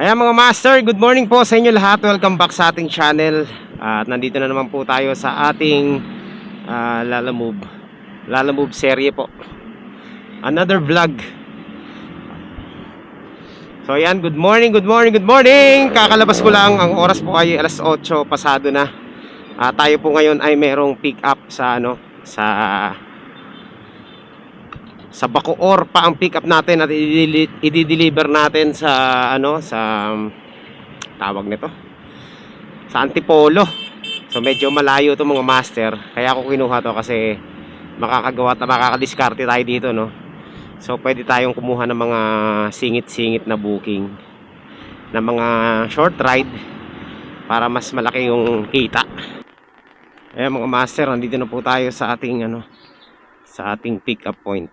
Ayan mga master, good morning po sa inyo lahat. Welcome back sa ating channel. At nandito na naman po tayo sa ating Lalamove serye po. Another vlog. So ayan, good morning. Kakalabas ko lang, ang oras po ay alas 8 pasado na. Tayo po ngayon ay merong pick up sa sa Bacoor pa ang pick up natin at i-deliver natin sa tawag nito, sa Antipolo. So medyo malayo to mga master, kaya ako kinuha to kasi makakagawa at makakadiskarte tayo dito, no. So pwede tayong kumuha ng mga singit-singit na booking na mga short ride para mas malaki yung kita. Ayan mga master, nandito na po tayo sa ating sa ating pick up point.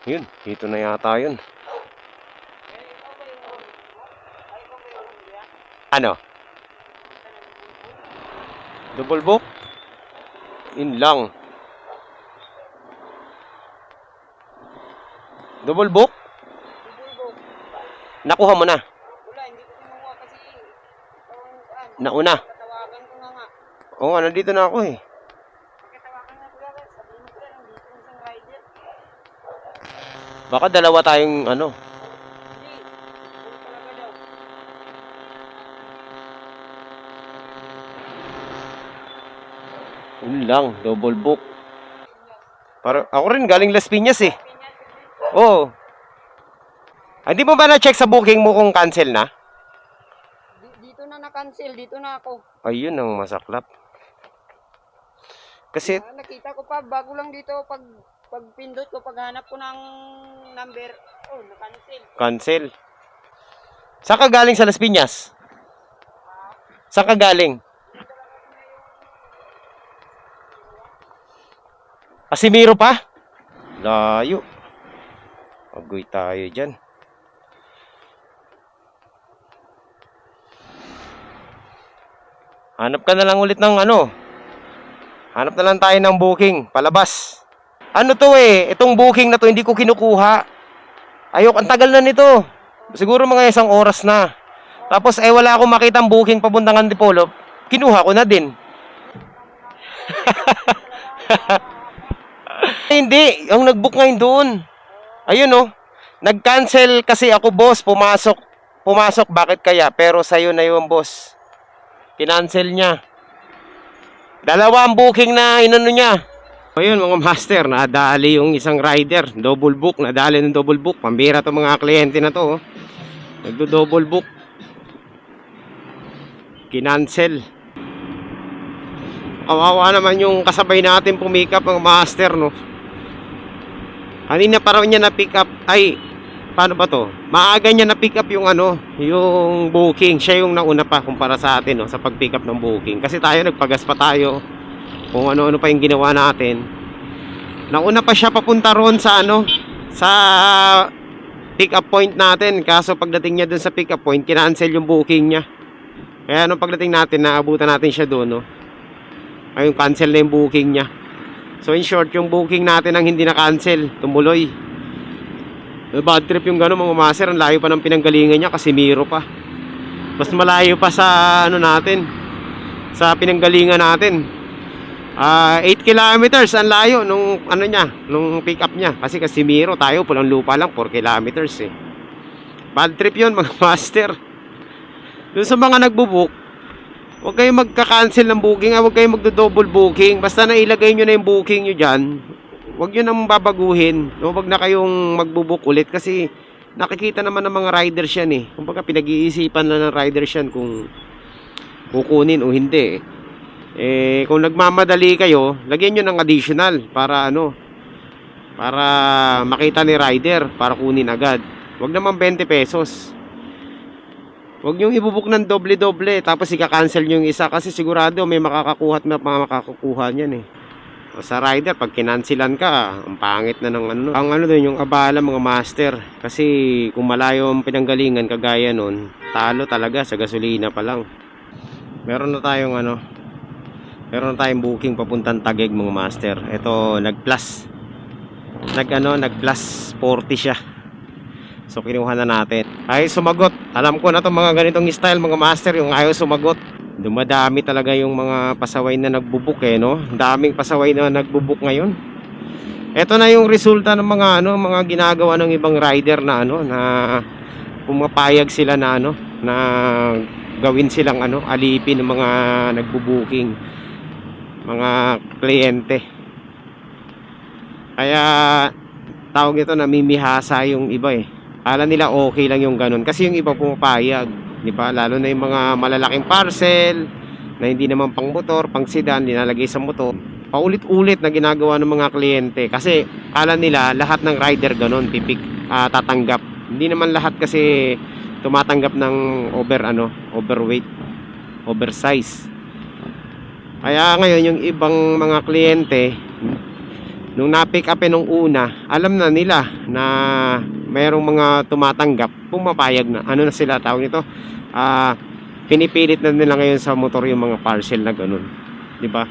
Yun, dito na yata yun. Ano? Double book? Yun lang. Double book? Nakuha mo na? Wala, hindi ko kinuha kasi Nauna? tatawagan ko nga. Oo, nandito na ako eh. Pagkatawagan nga kuya, sabihin mo kuya, nandito yung isang rider. Baka dalawa tayong Hindi, talaga daw. Yun lang, double book. Para ako rin galing Las Piñas eh. Oo. Hindi mo ba na-check sa booking mo kung cancel na? Dito na na-cancel, dito na ako. Ayun ang masaklap. Kasi Nakita ko pa, bago lang dito, pag pindot ko, paghanap ko ng number, na-cancel. cancel. Saan ka galing sa Las Piñas? Saan ka galing? Casimiro pa? Layo. Agoy tayo dyan. Hanap ka na lang ulit ng hanap na lang tayo ng booking, palabas. Ano to eh, itong booking na to hindi ko kinukuha. Ayok, ang tagal na nito. Siguro mga 1 oras na. Tapos wala akong makitang booking papuntang Antipolo. Kinuha ko na din. Hindi, yung nag-book ngayon doon. Ayun oh. Nag-cancel kasi ako, boss. Pumasok, bakit kaya? Pero sa'yo na yung boss. Kinancel niya. Dalawa ang booking na inano niya. Ayun mga master, nadali yung isang rider. Double book, nadali ng double book. Pambira to mga kliyente na to. Oh. Nagdo-double book. Kinancel. Kawawa naman yung kasabay natin pumikap mga master, no. Kanina pa raw niya na pick up. Ay, paano ba to? Maaga niya na pick up yung yung booking. Siya yung nauna pa kumpara sa atin, no, sa pag-pick up ng booking. Kasi tayo nagpagas pa tayo. Kung ano-ano pa yung ginawa natin. Nauna pa siya papunta roon sa sa pick up point natin. Kaso pagdating niya dun sa pick up point, kinancel yung booking niya. Kaya nung pagdating natin, naabutan natin siya doon, no. Ayun, cancel na yung booking niya. So in short, yung booking natin ang hindi na-cancel, tumuloy. Bad trip yung gano'n mga master. Ang layo pa ng pinanggalingan niya, Casimiro pa. Mas malayo pa sa natin, sa pinanggalingan natin. 8 kilometers ang layo nung nung pick up niya. Kasi Casimiro, tayo pulang lupa lang 4 kilometers eh. Bad trip yun mga master. Doon sa mga nagbo-book, huwag kayong magka-cancel ng booking, huwag kayong magdo-double booking. Basta nailagay nyo na yung booking nyo dyan, huwag nyo nang babaguhin. Huwag na kayong magbo-book ulit kasi nakikita naman ng mga riders yan eh. Kumbaga pinag-iisipan na ng riders yan kung kukunin o hindi. Kung nagmamadali kayo, lagyan nyo ng additional para para makita ni rider, para kunin agad. Huwag naman 20 pesos. Huwag nyo ibubook ng doble-doble tapos ika-cancel nyo yung isa kasi sigurado may makakakuha at may makakakuha niyan eh. O sa rider, pag kinansilan ka, ang pangit na ng doon yung abala mga master. Kasi kung malayo ang pinanggalingan kagaya nun, talo talaga sa gasolina pa lang. Meron na tayong booking papuntang Taguig mga master. Ito nag-plus 40 siya. So kinuha na natin. Ay sumagot. Alam ko na to mga ganitong style mga master, yung ayaw sumagot. Dumadami talaga yung mga pasaway na nagbubuk eh, no? Daming pasaway na nagbubuk ngayon. Ito na yung resulta ng mga ano, mga ginagawa ng ibang rider na ano, na pumapayag sila na ano, na gawin silang ano, alipin ng mga nagbubuking, mga kliyente. Kaya tawag ito, namimihasa yung iba eh. Akala nila okay lang yung ganun kasi yung iba pumapayag, di ba? Lalo na yung mga malalaking parcel na hindi naman pang motor, pang sedan, dinalagay sa motor. Paulit-ulit na ginagawa ng mga kliyente kasi akala nila lahat ng rider ganun tatanggap. Hindi naman lahat kasi tumatanggap ng overweight, oversize. Kaya ngayon yung ibang mga kliyente nung na-pick up nung una, alam na nila na mayroong mga tumatanggap, pumapayag na. Ano na sila tawag nito? Pinipilit na nila ngayon sa motor yung mga parcel na ganun. 'Di ba?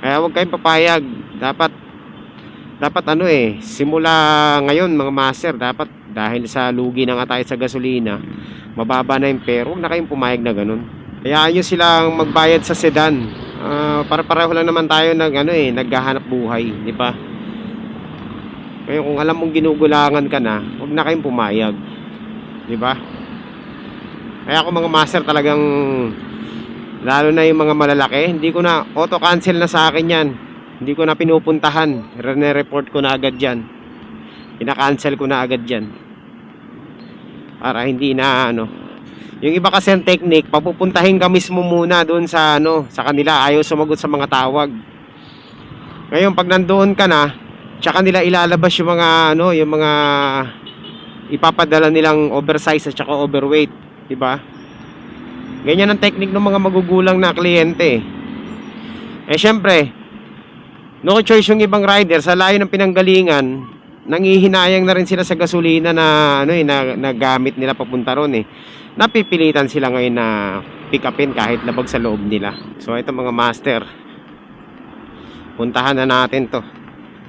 Kaya huwag kayong papayag. Dapat ano eh, simula ngayon mga master, dapat dahil sa lugi na nga tayo sa gasolina, mababa na yung pero, huwag na kayong pumayag na ganun. Kaya nyo silang magbayad sa sedan. Para-pareho lang naman tayo naghahanap buhay, 'di ba? Kaya kung alam mong ginugulangan ka na, huwag na kayong pumayag. 'Di ba? Kaya ako mga master talagang, lalo na yung mga malalaki, hindi ko na auto-cancel na sa akin 'yan. Hindi ko na pinupuntahan. Rene-report ko na agad 'yan. Ina-cancel ko na agad 'yan. Para hindi na yung iba kasi ang technique, papupuntahin ka mismo muna doon sa sa kanila, ayaw sumagot sa mga tawag. Ngayon pag nandoon ka na, tsaka nila ilalabas yung mga yung mga ipapadala nilang oversize at tsaka overweight, 'di ba? Ganyan ang technique ng mga magugulang na kliyente. Eh syempre, no choice yung ibang rider sa layo ng pinanggalingan, nangihinayang na rin sila sa gasolina na na gamit nila papunta ron eh. Napipilitan sila ngayon na pick upin kahit labag sa loob nila. So ito mga master, puntahan na natin to.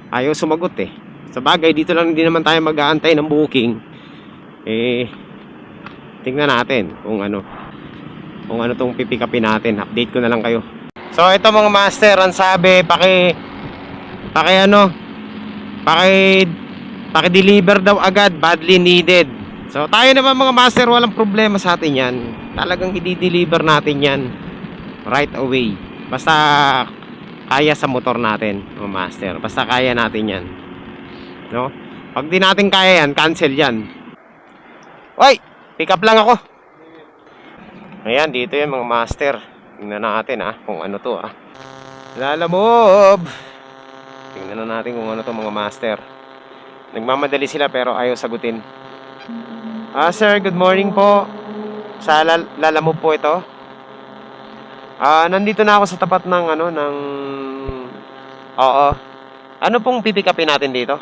Ayaw sumagot eh. Sa bagay, dito lang hindi naman tayo mag-aantay ng booking. Tingnan natin kung ano tong pipick upin natin. Update ko na lang kayo. So ito mga master, ang sabi, paki-deliver daw agad, badly needed. So tayo naman mga master, walang problema sa atin yan. Talagang i-deliver natin yan right away. Basta kaya sa motor natin mga master. Basta kaya natin yan, no? Pag di natin kaya yan, cancel yan. Oy, pick up lang ako. Ayan, dito yan mga master. Tingnan natin kung ano to Lalamob. Tingnan na natin kung ano to mga master. Nagmamadali sila pero ayaw sagutin. Sir, good morning po. Sa Lalamove po ito. Nandito na ako sa tapat ng Oo. Ano pong pipick upin natin dito?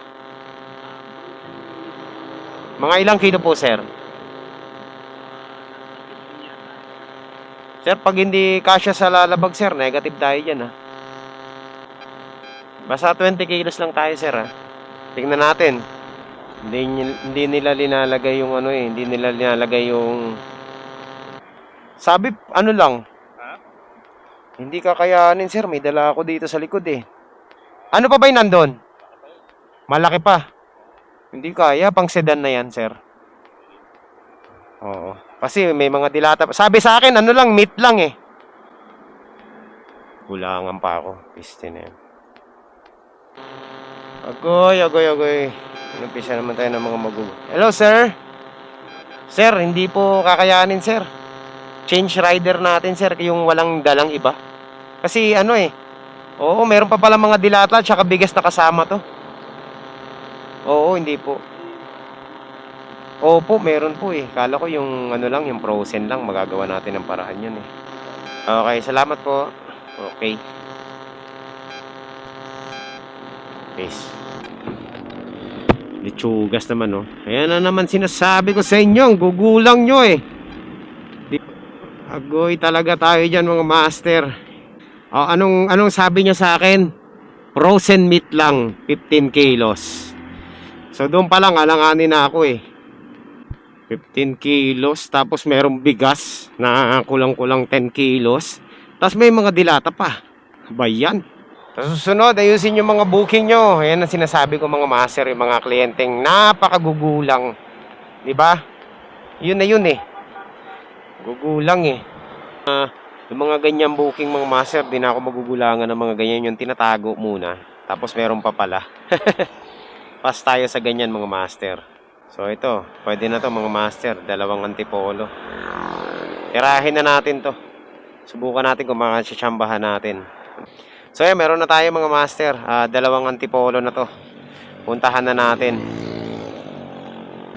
Mga ilang kilo po, sir? Sir, pag hindi kasya sa lalabag, sir, negative tayo dyan Basta 20 kilos lang tayo, sir Tingnan natin. Hindi nila linalagay yung hindi nila linalagay yung sabi lang. Hindi kakayanin, sir. May dala ako dito sa likod Ano pa ba yung nandun? Malaki pa. Hindi kaya, pang sedan na yan, sir. Oo. Kasi may mga dilata. Sabi sa akin, meat lang Kulangan pa ako. Piste na yan. Agoy. Umpisa naman tayo ng mga Hello, sir. Sir, hindi po kakayanin, sir. Change rider natin, sir, yung walang dalang iba. Kasi oo, meron pa pala mga dilata tsaka bigas na kasama to. Oo, hindi po. Opo, meron po Kala ko yung lang, yung frozen lang, magagawa natin ng paraan yun Okay, salamat po. Okay. Peace. Litsugas naman Ayan na naman sinasabi ko sa inyo, ang gugulang nyo Agoy talaga tayo dyan mga master. Anong sabi niya sa akin? Frozen meat lang, 15 kilos. So doon pa lang alanganin na ako 15 kilos. Tapos merong bigas na kulang-kulang 10 kilos. Tapos may mga dilata pa. Bayan. Tapos susunod, ayusin yung mga booking nyo. Ayan ang sinasabi ko mga master, yung mga kliyenteng napakagugulang. Diba? Yun na yun eh. Gugulang eh. Yung mga ganyang booking mga master, di na ako magugulangan ng mga ganyan. Yung tinatago muna. Tapos meron pa pala. Pas tayo sa ganyan mga master. So ito, pwede na to mga master. Dalawang antipolo. Tirahin na natin to. Subukan natin kung makasitsambahan natin. So yan, meron na tayo mga master. Dalawang antipolo na to. Puntahan na natin.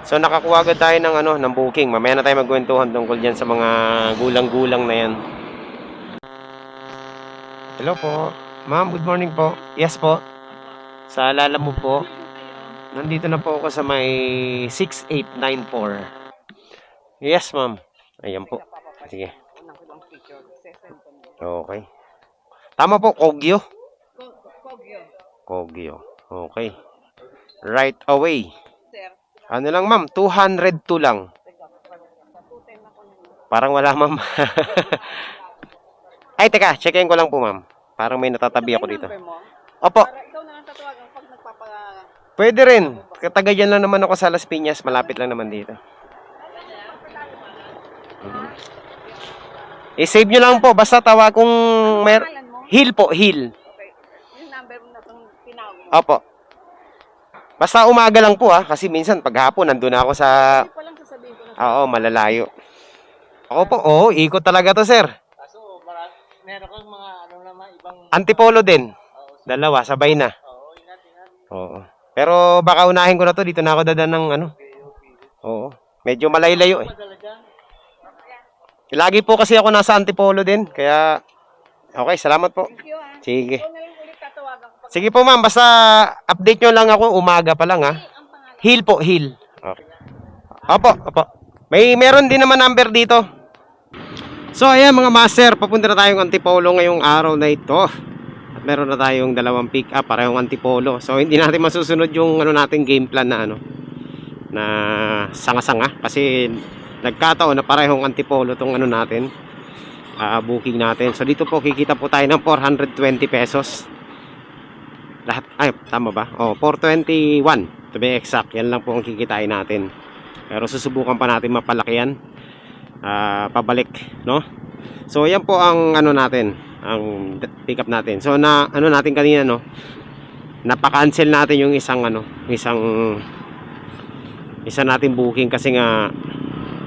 So nakakuha agad tayo ng booking. Mamaya na tayo magkwentuhan tungkol dyan sa mga gulang-gulang na yan. Hello po. Ma'am, good morning po. Yes po. Sa alala mo po, nandito na po ako sa may 6894. Yes, ma'am. Ayan po. Sige. Okay. Tama po, Kogyo. Kogyo. Okay. Right away. Ano lang, ma'am? 202 lang. Parang wala, ma'am. Ay, teka. Checkin ko lang po, ma'am. Parang may natatabi ako dito. Opo. Ikaw na lang tatawagan pag Pwede rin. Katagayan lang naman ako sa Las Piñas. Malapit lang naman dito. I-save nyo lang po. Basta tawa kung Hill po, Hill. Okay. Yung number mo na itong tinawag mo. Opo. Basta umaga lang po ha. Kasi minsan paghapon nandun ako sa... Hindi pa lang sasabihin ko na. Oo, malalayo. Ako po, oo, ikot talaga to sir. Kaso, meron kang mga naman ibang... Antipolo din. Dalawa, sabay na. Oo, ingat. Oo. Pero baka unahin ko na to. Dito na ako dadan ng ano. Oo. Medyo malaylayo eh. Lagi po kasi ako nasa Antipolo din. Kaya, okay, salamat po. Thank you ha. Sige. Ikaw na lang ulit tatawagan ko pag... Sige po ma'am, basta update nyo lang ako. Umaga pa lang ha. Hill po, Hill. Okay. Opo. Meron din naman number dito. So ayan mga master, papunta na tayong Antipolo ngayong araw na ito. At meron na tayong dalawang pick up, parehong Antipolo. So hindi natin masusunod yung nating game plan na na sanga-sanga kasi nagkataon na parehong Antipolo tong natin. Booking natin. So dito po kikita po tayo ng 420 pesos. Lahat ay tama ba? 421 to be exact. Yan lang po ang kikitain natin. Pero susubukan pa natin mapalaki yan. Pabalik, no? So yan po ang natin, ang pick up natin. So natin kanina, no? Napaka-cancel natin yung isang natin booking kasi nga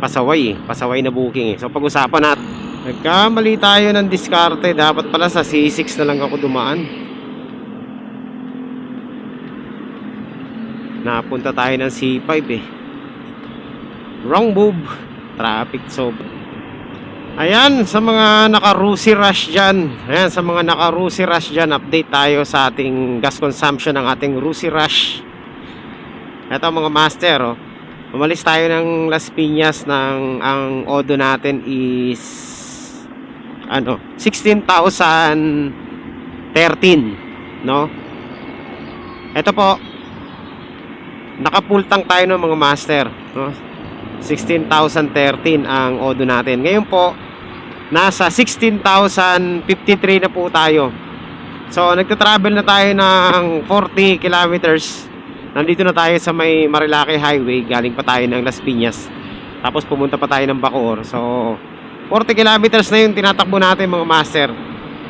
pasaway na booking eh. So pag-usapan natin. Nagkamali tayo ng diskarte. Dapat pala sa C6 na lang ako dumaan. Napunta tayo ng C5 eh. Wrong move. Traffic so. Ayan, sa mga naka-Rusi Rush dyan. Ayan, sa mga naka-Rusi Rush dyan, update tayo sa ating gas consumption ng ating Rusi Rush. Ito mga master, oh. Umalis tayo ng Las Piñas ang odo natin is 16,013, no? Ito po, naka-full tank tayo ng mga master, no? 16,013 ang odo natin. Ngayon po, nasa 16,053 na po tayo. So, nagta-travel na tayo ng 40 kilometers. Nandito na tayo sa may Marilake Highway. Galing pa tayo ng Las Piñas. Tapos pumunta pa tayo ng Bacoor. So, 40 kilometers na yung tinatakbo natin mga master.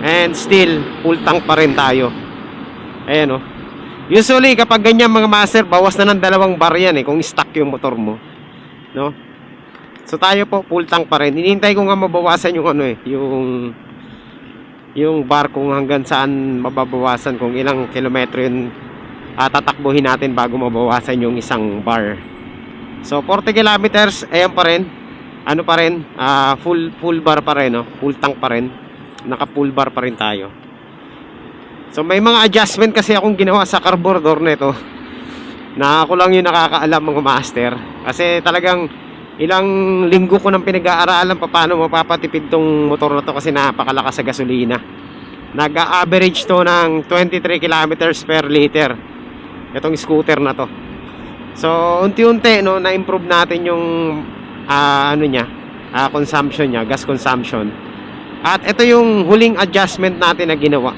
And still, full tank pa rin tayo. Ayan o. Usually, kapag ganyan mga master, bawas na ng 2 bar yan eh. Kung stuck yung motor mo. No? So tayo po full tank pa rin. Hinihintay ko nga mabawasan yung yung bar kung hanggang saan mababawasan, kung ilang kilometro yun tatakbuhin natin bago mabawasan yung isang bar. So 40 kilometers, ayan pa rin. Ano pa rin? Full bar pa rin, no? Full tank pa rin. Naka full bar pa rin tayo. So may mga adjustment kasi akong ginawa sa carburetor nito. Na ako lang yung nakakaalam mga master. Kasi talagang ilang linggo ko nang pinag-aaralan paano mapapatipid tong motor na to kasi napakalakas sa gasolina. Nag-average to ng 23 kilometers per liter. Itong scooter na to. So, unti-unti, no, na-improve natin yung ano niya, consumption niya, gas consumption. At ito yung huling adjustment natin na ginawa.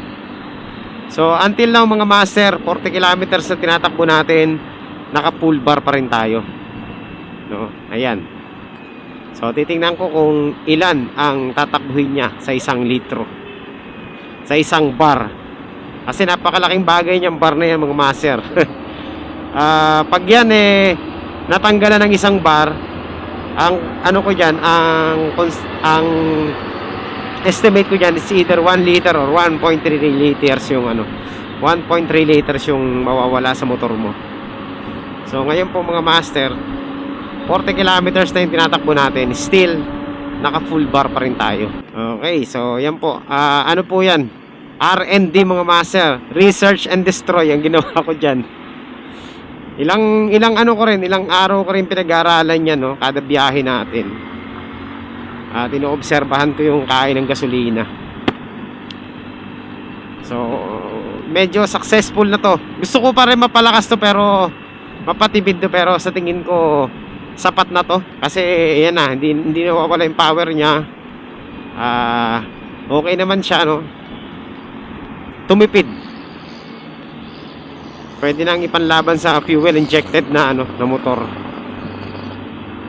So, until now mga master, 40 kilometers na tinatakbo natin, naka full bar pa rin tayo. No, ayan. So, titingnan ko kung ilan ang tatakbuhin niya sa 1 litro. Sa 1 bar. Kasi napakalaking bagay niyang bar na yan mga master. Pag yan natanggalan ng 1 bar, ang ano ko diyan, ang estimate ko diyan is either 1 liter or 1.3 liters yung 1.3 liters yung mawawala sa motor mo. So ngayon po mga master, 40 kilometers na yung tinatakbo natin, still naka full bar pa rin tayo. Okay, so yan po. Ano po yan? R&D mga master, research and destroy ang ginawa ko diyan. Ilang araw ko rin pinag-aaralan yan, no, kada biyahe natin. Inoobserbahan ko yung kain ng gasolina. So, medyo successful na to. Gusto ko pa rin mapalakas to pero mapatibid to, pero sa tingin ko sapat na to kasi yan na, hindi nawawala yung power niya. Okay naman siya, no. Tumipid. Pwede nang ipanlaban sa fuel injected na na motor.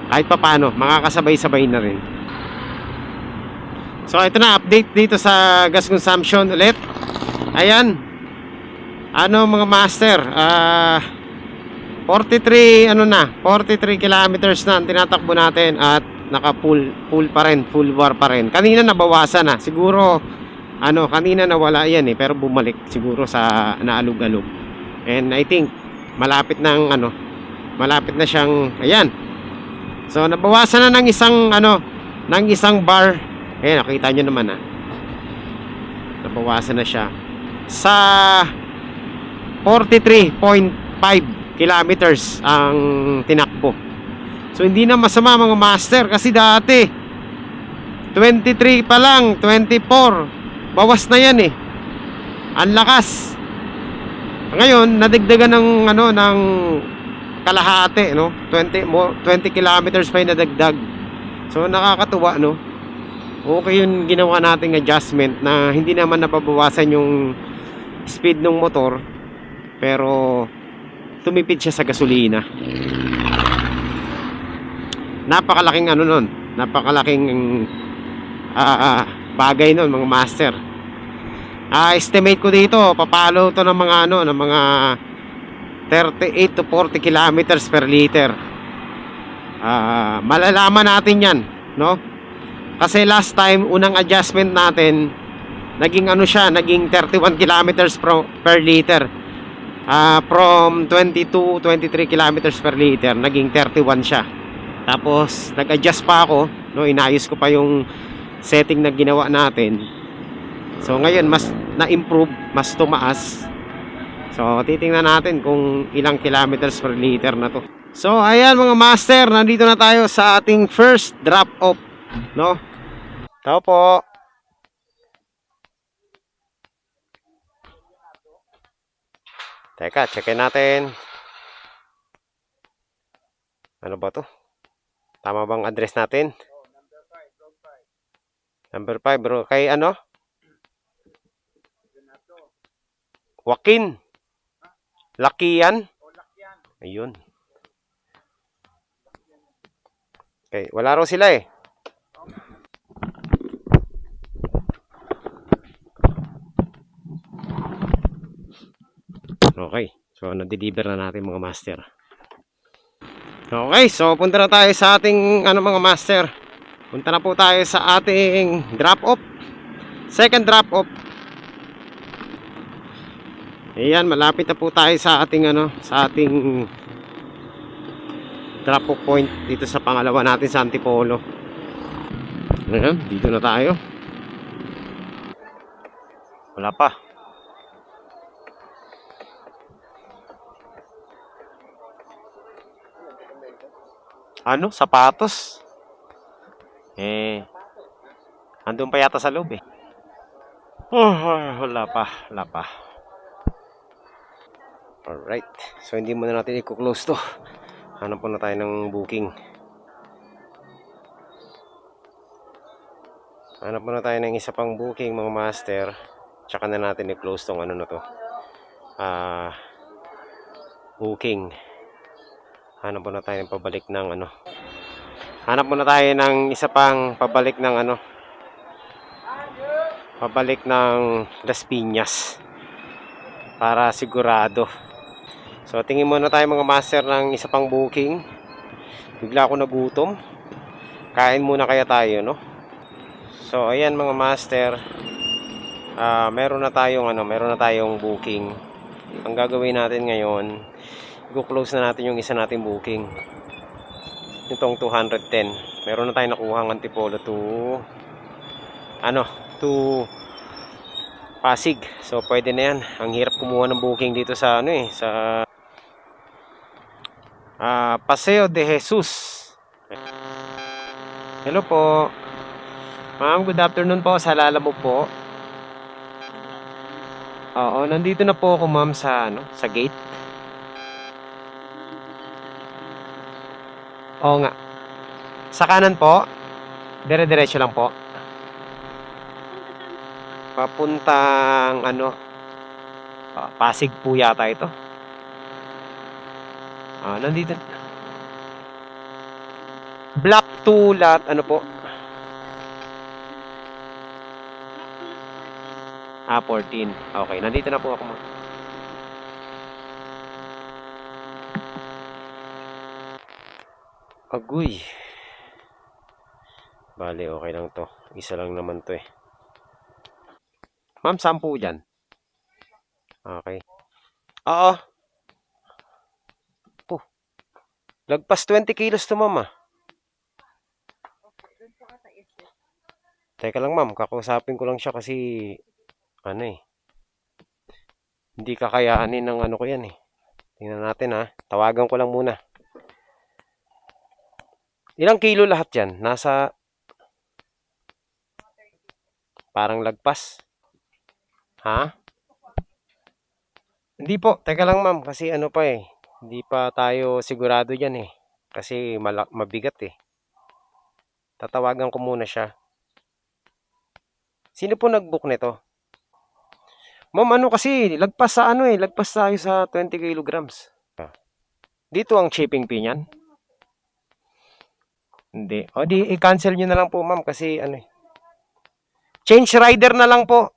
Kahit pa paano, makakasabay-sabay na rin. So ito na, update dito sa gas consumption ulit. Ayan. Mga master, 43 kilometers na ang tinatakbo natin at naka full pa rin, full bar pa rin. Kanina nabawasan na. Siguro kanina nawala yan pero bumalik siguro sa naalog-alog. And I think malapit na siyang, ayan. So nabawasan na ng isang bar. Ayan, nakita nyo naman nabawasan na siya sa 43.5 kilometers ang tinakbo. So hindi na masama mga master, kasi dati 23 pa lang, 24 bawas na yan ang lakas. Ngayon nadagdagan ng kalahati, 20 kilometers pa yung nadagdag. So nakakatuwa, okay yung ginawa nating adjustment na hindi naman nababawasan yung speed ng motor pero tumipid siya sa gasolina. Napakalaking napakalaking bagay nun mga master. Estimate ko dito papalo to ng mga 38 to 40 kilometers per liter. Malalaman natin yan, kasi last time unang adjustment natin naging naging 31 kilometers per liter. From 22 23 kilometers per liter naging 31 siya. Tapos nag-adjust pa ako, inayos ko pa yung setting na ginawa natin. So ngayon mas na-improve, mas tumaas. So titingnan natin kung ilang kilometers per liter na to. So ayan mga master, nandito na tayo sa ating first drop off, Tao po. Teka, checkin natin. Ano ba to? Tama bang address natin? Number 5 bro. Kay Joaquin. Lakian. Ayun. Okay, wala raw sila Okay, so na-deliver na natin mga master. Okay, so punta na tayo sa ating mga master. Punta na po tayo sa ating drop off. Second drop off. Ayan, malapit na po tayo sa ating sa ating drop off point dito sa pangalawa natin sa Antipolo. Ayan, dito na tayo. Wala pa. Sapatos. Andun pa yata sa loob wala pa. Alright. So, hindi muna natin i-close to. Hanap muna tayo ng booking. Hanap muna tayo ng isa pang booking, mga master. Tsaka na natin i-close tong ano na to. Booking. Hanap muna tayo ng pabalik ng ano. Hanap muna tayo ng isa pang pabalik ng ano. Pabalik ng Las Piñas. Para sigurado. So, tingin muna tayo mga master ng isa pang booking. Bigla ako nagutom. Kain muna kaya tayo, no? So, ayan mga master. Meron na tayong booking. Ang gagawin natin ngayon, i-close na natin yung isa nating booking. Itong 210. Meron na tayong nakuhang antipolo to Pasig. So, pwede na yan. Ang hirap kumuha ng booking dito sa sa Paseo de Jesus. Hello po. Ma'am, good afternoon po. Sa Lalamog po. Oo, nandito na po ako ma'am sa sa gate. Oo nga. Sa kanan po. Dire-diretso lang po. Papuntang Pasig po yata ito. Nandito. Block 2 lot po? 14. Okay, nandito na po ako ma'am. Agoy. Bale, okay lang to. Isa lang naman to eh. Ma'am, 10 dyan. Okay. Oo. Lagpas 20 kilos to ma'am. Teka lang ma'am, kakausapin ko lang siya kasi hindi kakayanin ng ko yan eh. Tingnan natin ha. Tawagan ko lang muna. Ilang kilo lahat yan? Nasa parang lagpas. Ha? Hindi po. Teka lang ma'am kasi pa eh. Hindi pa tayo sigurado dyan eh. Kasi mabigat eh. Tatawagan ko muna siya. Sino po nag-book nito? Ma'am, kasi lagpas sa lagpas tayo sa 20 kilograms. Dito ang shipping fee niyan? Hindi. O di i-cancel nyo na lang po ma'am kasi Change rider na lang po.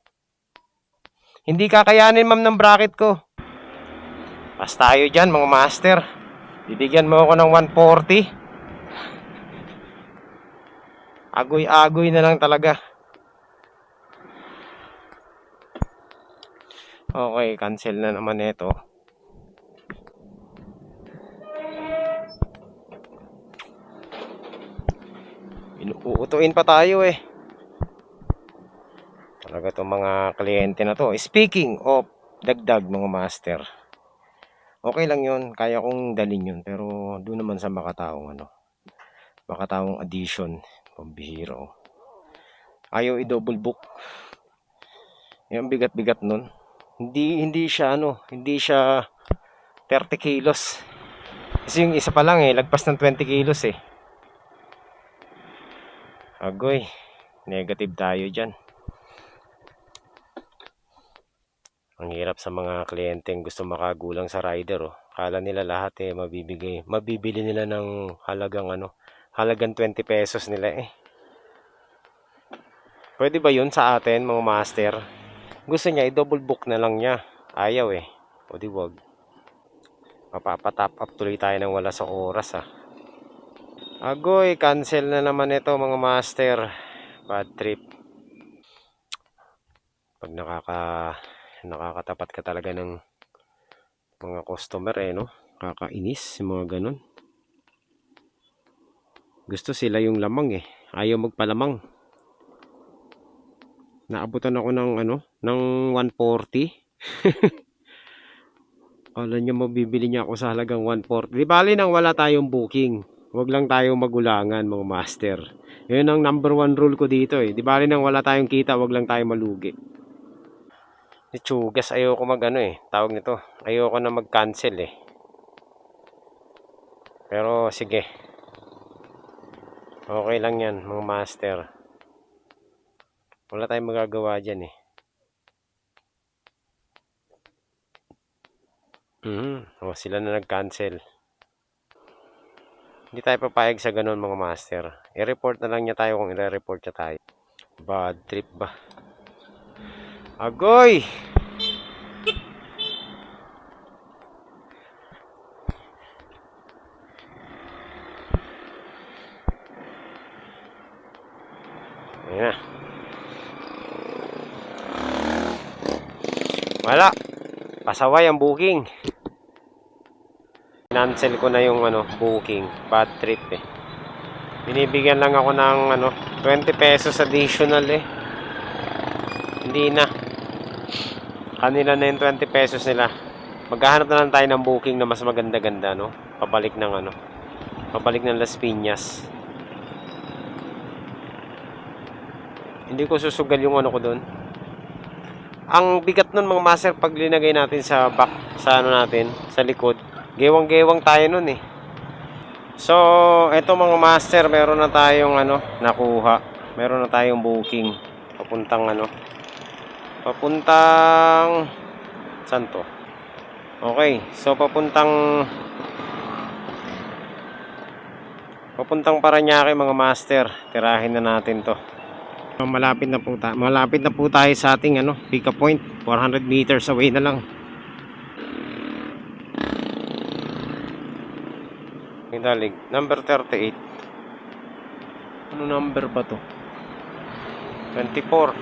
Hindi kakayanin ma'am ng bracket ko. Pas tayo dyan mga master. Bibigyan mo ako ng 140. Agoy-agoy na lang talaga. Okay, cancel na naman ito. Uutuin pa tayo eh. Talaga itong mga kliyente na to. Speaking of dagdag mga master. Okay lang yun. Kaya kong dalhin yun. Pero doon naman sa makataong makataong addition. Pambihiro. Ayaw i-double book. Yung bigat-bigat nun. Hindi siya hindi siya 30 kilos. Kasi yung isa pa lang lagpas ng 20 kilos eh. Agoy. Negative tayo dyan. Ang hirap sa mga kliyenteng gusto makagulang sa rider Kala nila lahat mabibili nila ng halagang halagang 20 pesos nila eh. Pwede ba yun sa atin mga master? Gusto niya i-double book na lang niya. Ayaw eh. O di wag. Mapapatap up tuloy tayo ng wala sa oras Agoy, cancel na naman ito mga master. Bad trip. Pag nakakatapat ka talaga ng mga customer kakainis yung mga ganun. Gusto sila yung lamang ayaw magpalamang. Naabutan ako ng 140. Alam niyo mabibili niya ako sa halagang 140. Di bali nang wala tayong booking. Huwag lang tayong magulangan mga master. Yun ang number 1 rule ko dito eh. Di bali nang wala tayong kita, huwag lang tayong malugi. Itsugas, ayoko mag ano eh. Tawag nito. Ayoko na mag-cancel eh. Pero sige. Okay lang yan mga master. Wala tayong magagawa dyan eh. O, sila na nag-cancel. Hindi tayo papayag sa ganun mga master. I-report na lang niya tayo kung i-report niya tayo. Bad trip ba? Agoy! Ayan na. Wala. Pasaway ang booking. Cancel ko na yung booking. Bad trip eh. Binibigyan lang ako ng 20 pesos additional eh. Hindi na. Kanila na yung 20 pesos nila. Maghahanap na lang tayo ng booking na mas maganda-ganda, no? Pabalik ng Pabalik ng Las Piñas. Hindi ko susugal yung ko doon. Ang bigat nun mga master pag linagay natin sa back, sa natin, sa likod. Gewang-gewang tayo nun eh. So, eto mga master, meron na tayong nakuha. Meron na tayong booking. Papuntang papuntang saan to? Okay, so papuntang Parañaque mga master. Tirahin na natin to. Malapit na po tayo sa ating pick up point. 400 meters away na lang. Dalig, number 38. Ano number ba to? 24.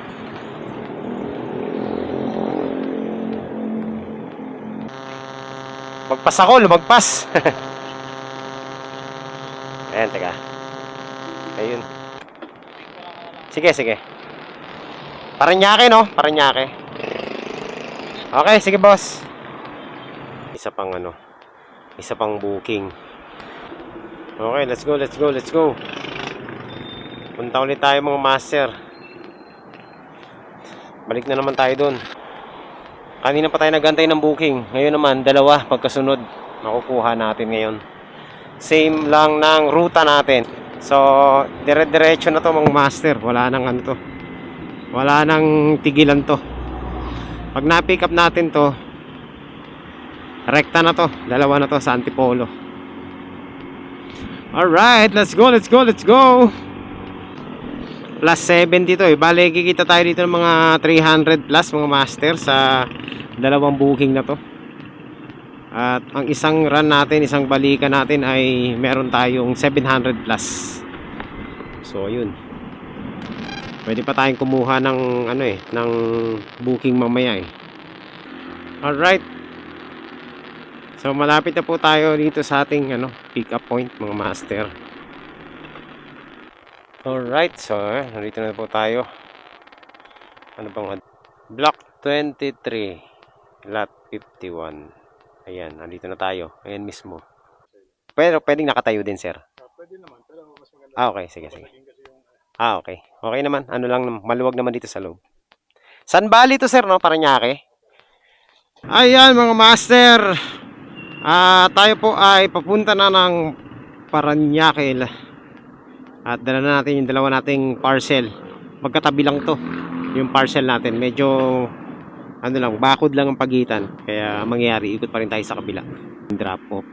Magpas ako, lumagpas. Ayan, teka. Ayun. Sige. Parañaque, no? Parañaque. Okay, sige boss. Isa pang booking. Okay, let's go. Punta ulit tayo mga master. Balik na naman tayo dun. Kanina pa tayo nagantay ng booking. Ngayon naman, dalawa pagkasunod. Makukuha natin ngayon. Same lang ng ruta natin. So, dire-diretso na to mga master. Wala nang Wala nang tigilan to. Pag na-pick up natin to, rekta na to. Dalawa na to sa Antipolo. Alright, let's go. Plus 70 to eh. Bale, kikita tayo dito ng mga 300 plus mga master sa dalawang booking na to. At ang isang run natin, isang balikan natin ay meron tayong 700 plus. So, yun. Pwede pa tayong kumuha ng ng booking mamaya eh. Alright. So, malapit na po tayo dito sa ating pick up point mga master. Alright, so nandito na po tayo. Ano bang Block 23 Lot 51. Ayan, nandito na tayo. Ayan mismo. Pero pwedeng nakatayo din, sir? Pwede naman, pero mas maganda. Okay, sige. Okay. Okay naman. Maluwag naman dito sa loob. San Bali to, sir, no? Parañaque. Ayan, mga master. Tayo po ay papunta na ng Parañaque. At dala na natin yung dalawa nating parcel. Magkatabi lang to. Yung parcel natin. Medyo bakod lang ang pagitan. Kaya mangyayari, ikot pa rin tayo sa kabila. Drop off.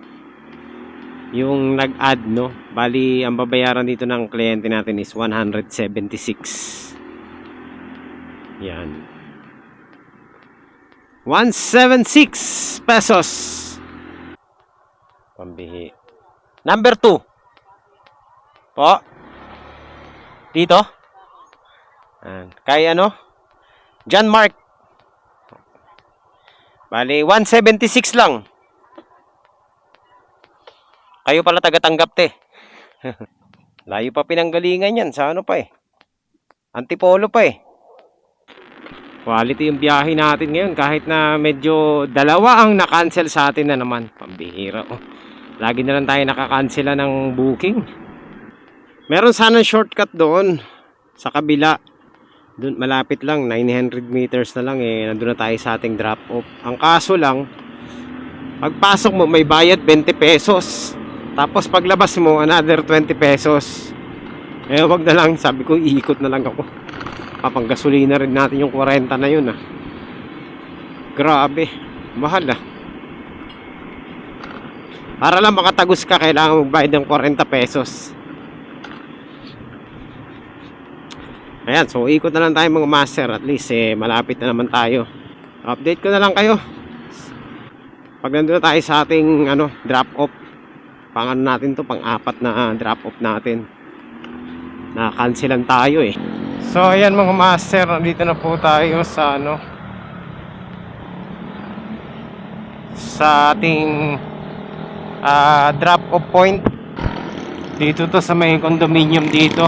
Yung nag-add, no? Bali, ang babayaran dito ng kliyente natin is 176. Yan. 176 pesos. Pambihi. Number 2. Po. Dito. Kay John Mark. Bali, 176 lang. Kayo pala taga-tanggap te. Layo pa pinanggalingan yan. Sa pa eh. Antipolo pa eh. Quality yung biyahe natin ngayon. Kahit na medyo dalawa ang na-cancel sa atin na naman. Pambihira. Lagi na lang tayo nakakansela ng booking. Meron sana shortcut doon sa kabila. Doon malapit lang, 900 meters na lang nandun na tayo sa ating drop off. Ang kaso lang, pagpasok mo may bayad 20 pesos. Tapos paglabas mo another 20 pesos. Wag na lang, sabi ko iikot na lang ako. Papanggasolina rin natin yung 40 na yun Grabe, mahal Para lang makatagos ka, kailangan magbayad ng 40 pesos. Ayan, so ikot na lang tayo mga master. At least malapit na naman tayo. Update ko na lang kayo pag nandun na tayo sa ating drop off. Pang natin to, pang 4 na drop off natin. Na-cancelan tayo So ayan mga master, nandito na po tayo sa sa ating drop off point. Dito to sa may condominium dito.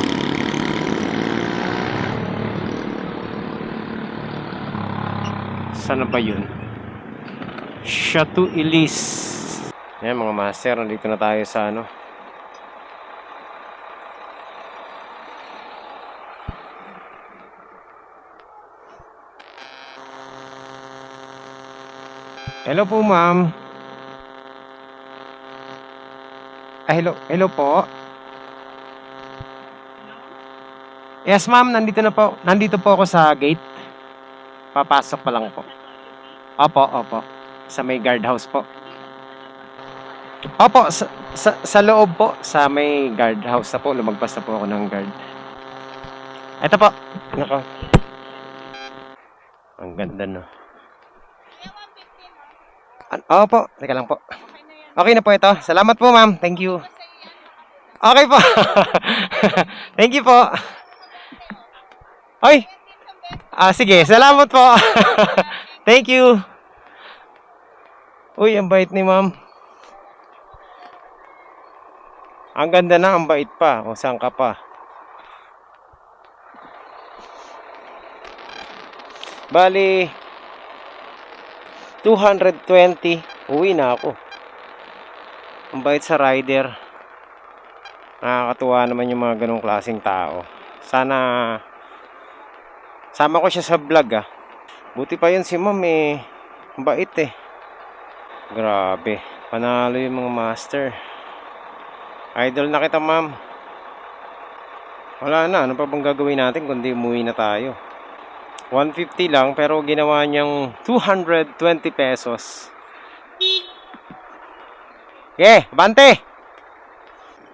Saan ba yun? Chateau Elise. Ayan mga master, nandito na tayo sa Hello po ma'am. Hello po. Yes ma'am, nandito po ako sa gate. Papasok pa lang po. Opo. Sa may guardhouse po. Opo, sa loob po. Sa may guardhouse na po. Lumagpas na po ako ng guard. Ito po. Nako. Ang ganda Opo, teka lang po. Okay na po ito. Salamat po ma'am. Thank you. Okay po. Thank you po. Oy. Sige. Salamat po. Thank you. Uy, ang bait ni ma'am. Ang ganda na, ang bait pa. O saan ka pa? Bali 220. Uwi na ako. Ang bait sa rider. Nakakatuwa naman yung mga ganong klaseng tao. Sana sama ko siya sa vlog Buti pa yun si ma'am ang bait Grabe. Panalo yung mga master. Idol na kita ma'am. Wala na. Ano pa bang gagawin natin kundi umuwi na tayo? 150 lang pero ginawa niyang 220 pesos. Bante!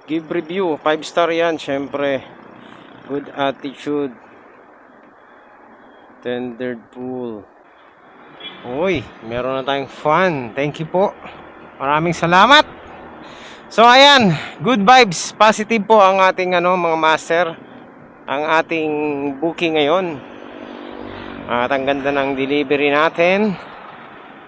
Give review. 5 star yan. Syempre. Good attitude. Tendered pool. Uy, meron na tayong fun. Thank you po. Maraming salamat. So ayan, good vibes. Positive po ang ating mga master. Ang ating booking ngayon. At ang ganda ng delivery natin.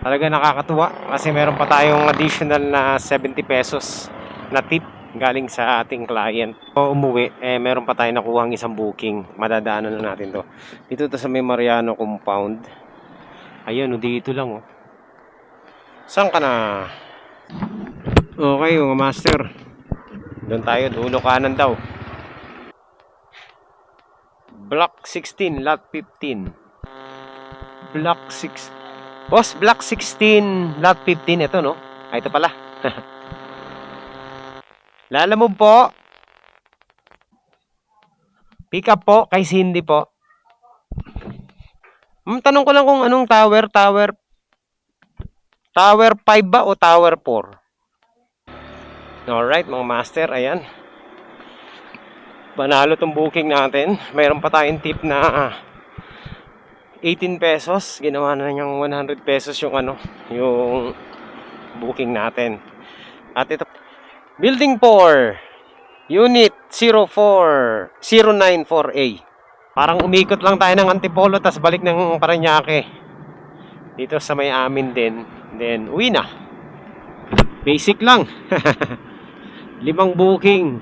Talaga nakakatuwa kasi meron pa tayong additional na 70 pesos na tip galing sa ating client. So umuwi, meron pa tayong nakuhang isang booking. Madadaanan na natin to. Dito to sa may Mariano compound. Ayun, dito lang Saan ka na? Okay, mga master. Doon tayo, dulo kanan daw. Block 16, lot 15. Block 6. Boss, block 16, lot 15. Ito, no? Ito pala. Lalamove po. Pick up po, kay Cindy po. Tanong ko lang kung anong tower. Tower 5 ba o tower 4? Alright, mga master, ayan. Panalo tong booking natin. Mayroon pa tayong tip na 18 pesos. Ginawa na niyang 100 pesos yung yung booking natin. At ito, Building 4, Unit 09094A. Parang umikot lang tayo ng Antipolo tas balik ng Parañaque. Dito sa may amin din. Then, uwi na. Basic lang. 5 booking.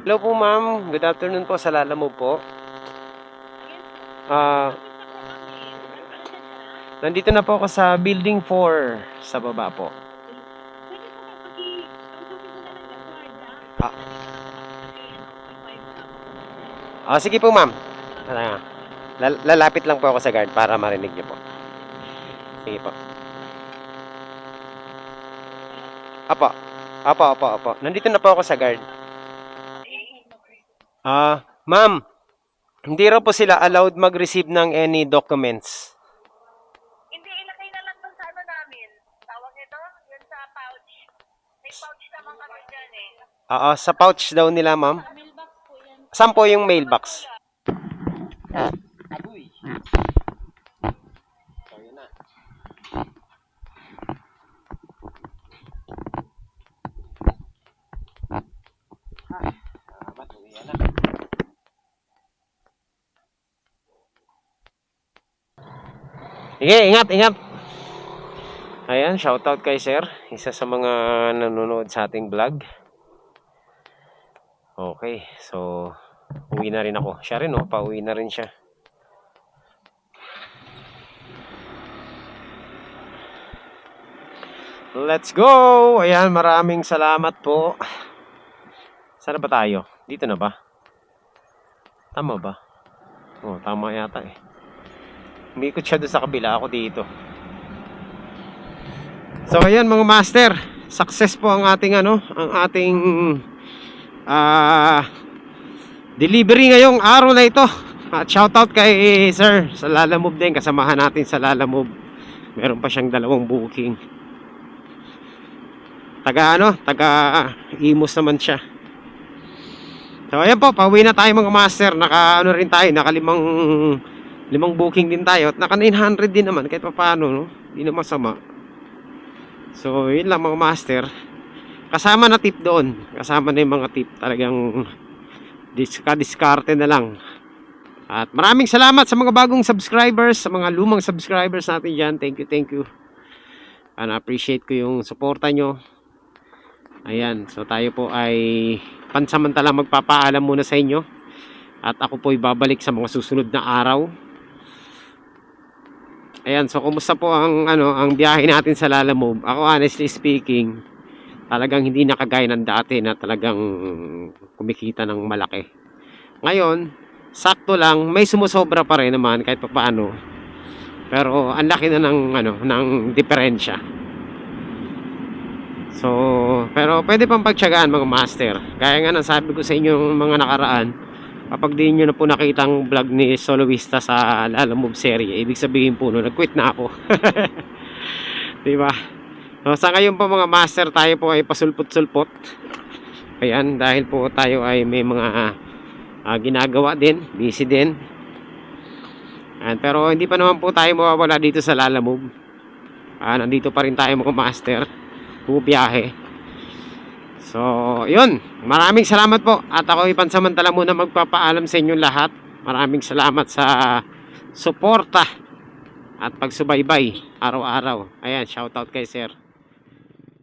Hello po ma'am. Good afternoon po sa Lalamove po. Nandito na po ako sa Building 4 sa baba po. Sige po ma'am. Lalapit lang po ako sa guard para marinig niyo po. Sige po. Apo. Apo. Nandito na po ako sa guard. Ma'am, hindi raw po sila allowed mag-receive ng any documents. Hindi, ilagay na lang dun sa ano namin. Tawag nito? Yun sa pouch. May pouch naman kami dyan eh. Sa pouch daw nila, ma'am. Saan po yung mailbox? Sige, ingat. Ayan, shoutout kay sir. Isa sa mga nanonood sa ating vlog. Okay, so uwi na rin ako. Siya rin, pauwi na rin siya. Let's go! Ayan, maraming salamat po. Saan na ba tayo? Dito na ba? Tama ba? Tama yata eh. Umikot siya doon sa kabila, ako dito. So ayan mga master, success po ang ating delivery ngayong araw na ito. At shoutout kay sir sa Lalamove din, kasamahan natin sa Lalamove. Meron pa siyang 2 booking. Taga Imus naman siya. So ayan po, pauwi na tayo mga master. Naka limang booking din tayo at naka 900 din naman kahit pa paano, no? Hindi na masama. So yun lang mga master. Kasama na tip doon. Kasama na yung mga tip. Talagang diskarte na lang. At maraming salamat sa mga bagong subscribers, sa mga lumang subscribers natin dyan. Thank you. And appreciate ko yung suporta nyo. Ayan, so tayo po ay pansamantala magpapaalam muna sa inyo. At ako po ay babalik sa mga susunod na araw. Ayan, so kumusta po ang biyahe natin sa Lalamove? Ako honestly speaking, talagang hindi nakagaya ng dati na talagang kumikita ng malaki. Ngayon, sakto lang, may sumusobra pa rin naman kahit paano. Pero ang laki na ng diferensya. So, pero pwede pang pagtiyagaan mga master. Gaya nga ng sabi ko sa inyo mga nakaraan, kapag di nyo na po nakitang vlog ni Soloista sa Lalamove serie, ibig sabihin po nag-quit na ako. Diba? So, sa ngayon po mga master, tayo po ay pasulpot-sulpot. Ayan, dahil po tayo ay may mga ginagawa din, busy din. Pero hindi pa naman po tayo mawawala dito sa Lalamove. Nandito pa rin tayo mga master. Bubiyahe. So, yun. Maraming salamat po. At ako ipansamantala muna magpapaalam sa inyo lahat. Maraming salamat sa suporta at pagsubaybay araw-araw. Ayan, shoutout kay sir.